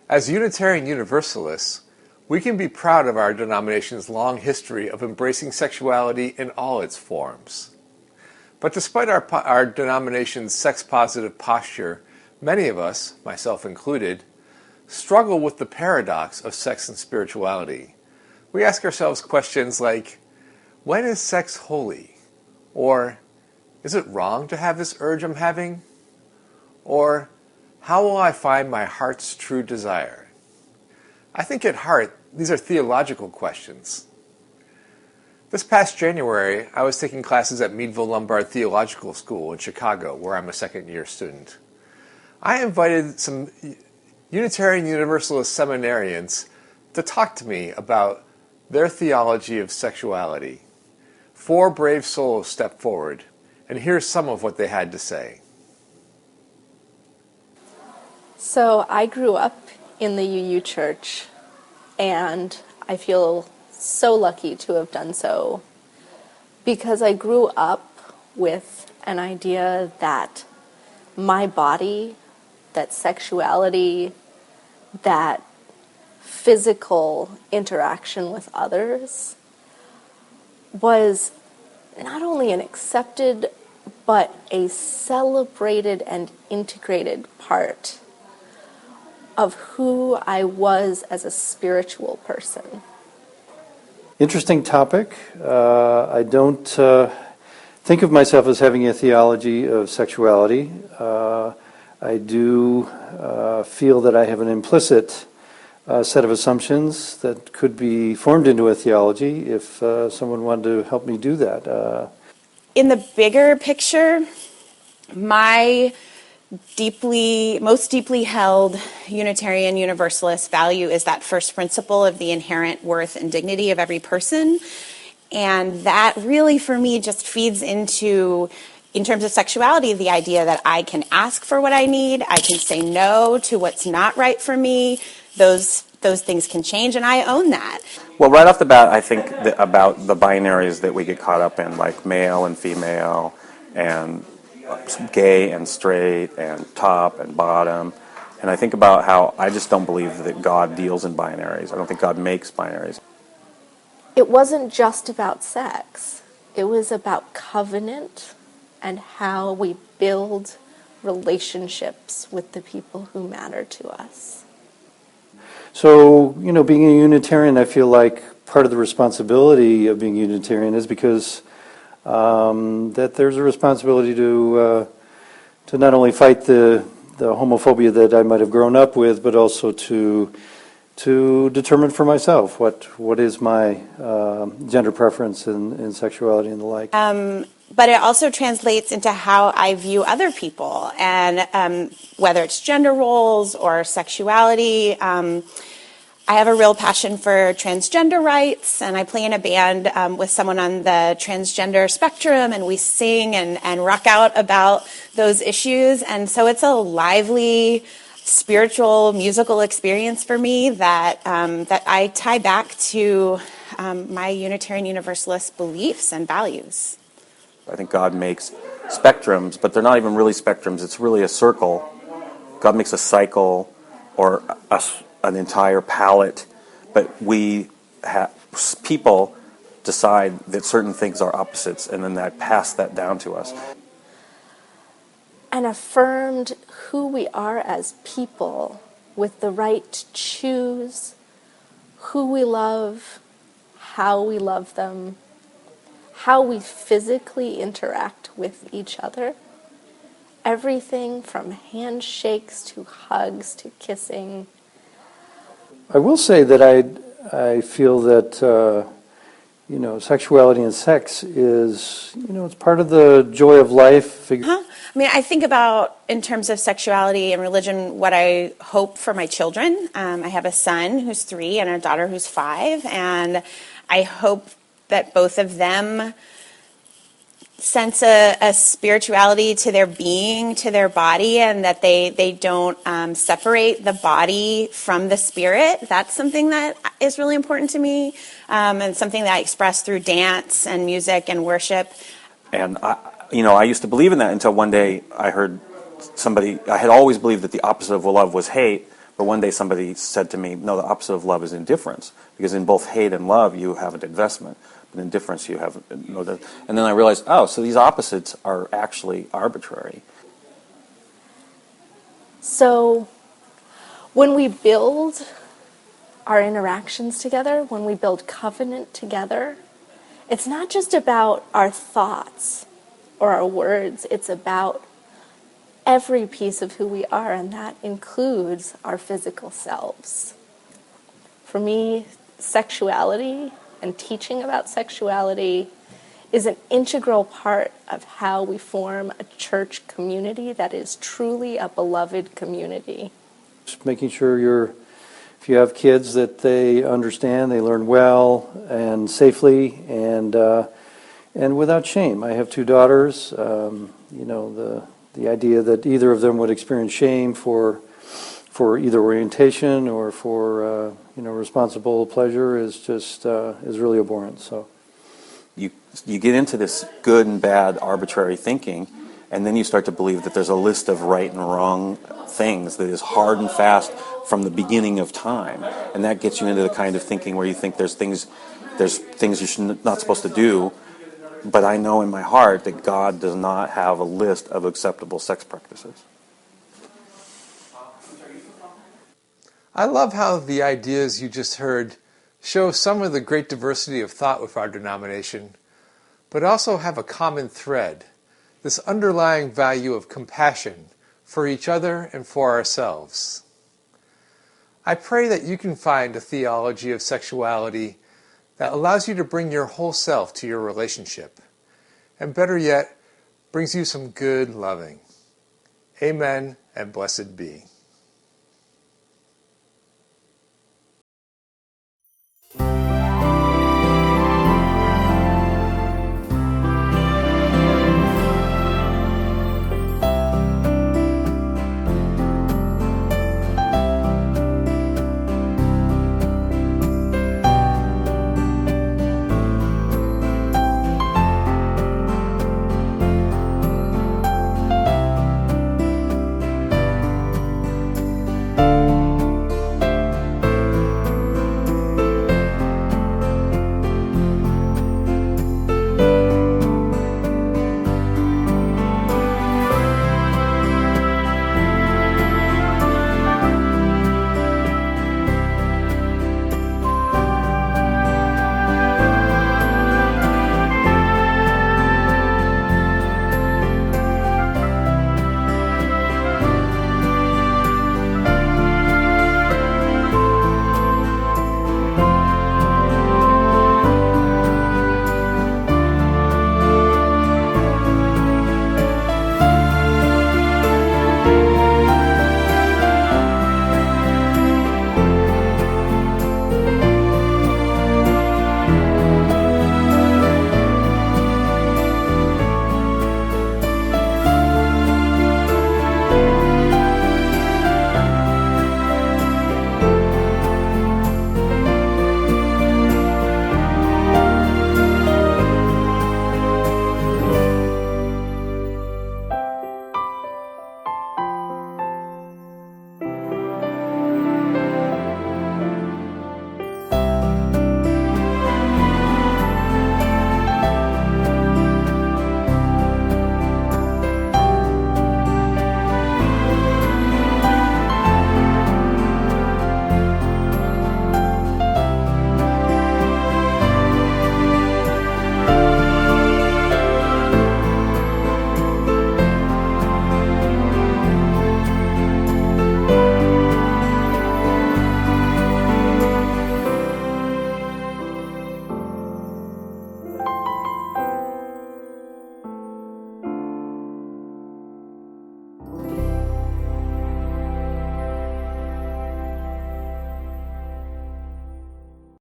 As Unitarian Universalists, we can be proud of our denomination's long history of embracing sexuality in all its forms. But despite our denomination's sex-positive posture, many of us, myself included, struggle with the paradox of sex and spirituality. We ask ourselves questions like, when is sex holy? Or, is it wrong to have this urge I'm having? Or, how will I find my heart's true desire? I think at heart, these are theological questions. This past January, I was taking classes at Meadville Lombard Theological School in Chicago, where I'm a second-year student. I invited some Unitarian Universalist seminarians to talk to me about their theology of sexuality. 4 brave souls stepped forward, and here's some of what they had to say. So I grew up in the UU Church, and I feel so lucky to have done so because I grew up with an idea that my body, that sexuality, that physical interaction with others was not only an accepted but a celebrated and integrated part of who I was as a spiritual person. Interesting topic. I don't think of myself as having a theology of sexuality. I do feel that I have an implicit set of assumptions that could be formed into a theology if someone wanted to help me do that. In the bigger picture, my most deeply held Unitarian Universalist value is that first principle of the inherent worth and dignity of every person. And that really, for me, just feeds into, in terms of sexuality, the idea that I can ask for what I need, I can say no to what's not right for me. Those things can change, and I own that. Well, right off the bat, I think about the binaries that we get caught up in, like male and female, and gay and straight, and top and bottom. And I think about how I just don't believe that God deals in binaries. I don't think God makes binaries. It wasn't just about sex. It was about covenant and how we build relationships with the people who matter to us. So, being a Unitarian, I feel like part of the responsibility of being Unitarian is because that there's a responsibility to not only fight the homophobia that I might have grown up with, but also to determine for myself what is my gender preference in sexuality and the like. But it also translates into how I view other people, and whether it's gender roles or sexuality. I have a real passion for transgender rights, and I play in a band with someone on the transgender spectrum, and we sing and rock out about those issues. And so it's a lively, spiritual, musical experience for me that I tie back to my Unitarian Universalist beliefs and values. I think God makes spectrums, but they're not even really spectrums. It's really a circle. God makes a cycle or an entire palette, but people decide that certain things are opposites, and then that pass that down to us. And affirmed who we are as people with the right to choose who we love, how we love them, how we physically interact with each other. Everything from handshakes to hugs to kissing. I will say that I feel that sexuality and sex is it's part of the joy of life. I mean, I think about, in terms of sexuality and religion, what I hope for my children. I have a son who's 3 and a daughter who's 5, and I hope that both of them sense a spirituality to their being, to their body, and that they don't separate the body from the spirit. That's something that is really important to me, and something that I express through dance and music and worship. And I used to believe in that until one day I heard somebody. I had always believed that the opposite of love was hate, But one day somebody said to me, no, the opposite of love is indifference, because in both hate and love you have an investment, but in indifference you have no. And then I realized, oh, so these opposites are actually arbitrary. So when we build our interactions together, when we build covenant together, it's not just about our thoughts or our words, it's about every piece of who we are, and that includes our physical selves. For me, sexuality and teaching about sexuality is an integral part of how we form a church community that is truly a beloved community. Just making sure if you have kids, that they understand, they learn well and safely and without shame. I have two daughters. The idea that either of them would experience shame for either orientation or for responsible pleasure is really abhorrent. So You get into this good and bad arbitrary thinking, and then you start to believe that there's a list of right and wrong things that is hard and fast from the beginning of time, and that gets you into the kind of thinking where you think there's things you're not supposed to do. But I know in my heart that God does not have a list of acceptable sex practices. I love how the ideas you just heard show some of the great diversity of thought with our denomination, but also have a common thread, this underlying value of compassion for each other and for ourselves. I pray that you can find a theology of sexuality that allows you to bring your whole self to your relationship, and better yet, brings you some good loving. Amen, and blessed be.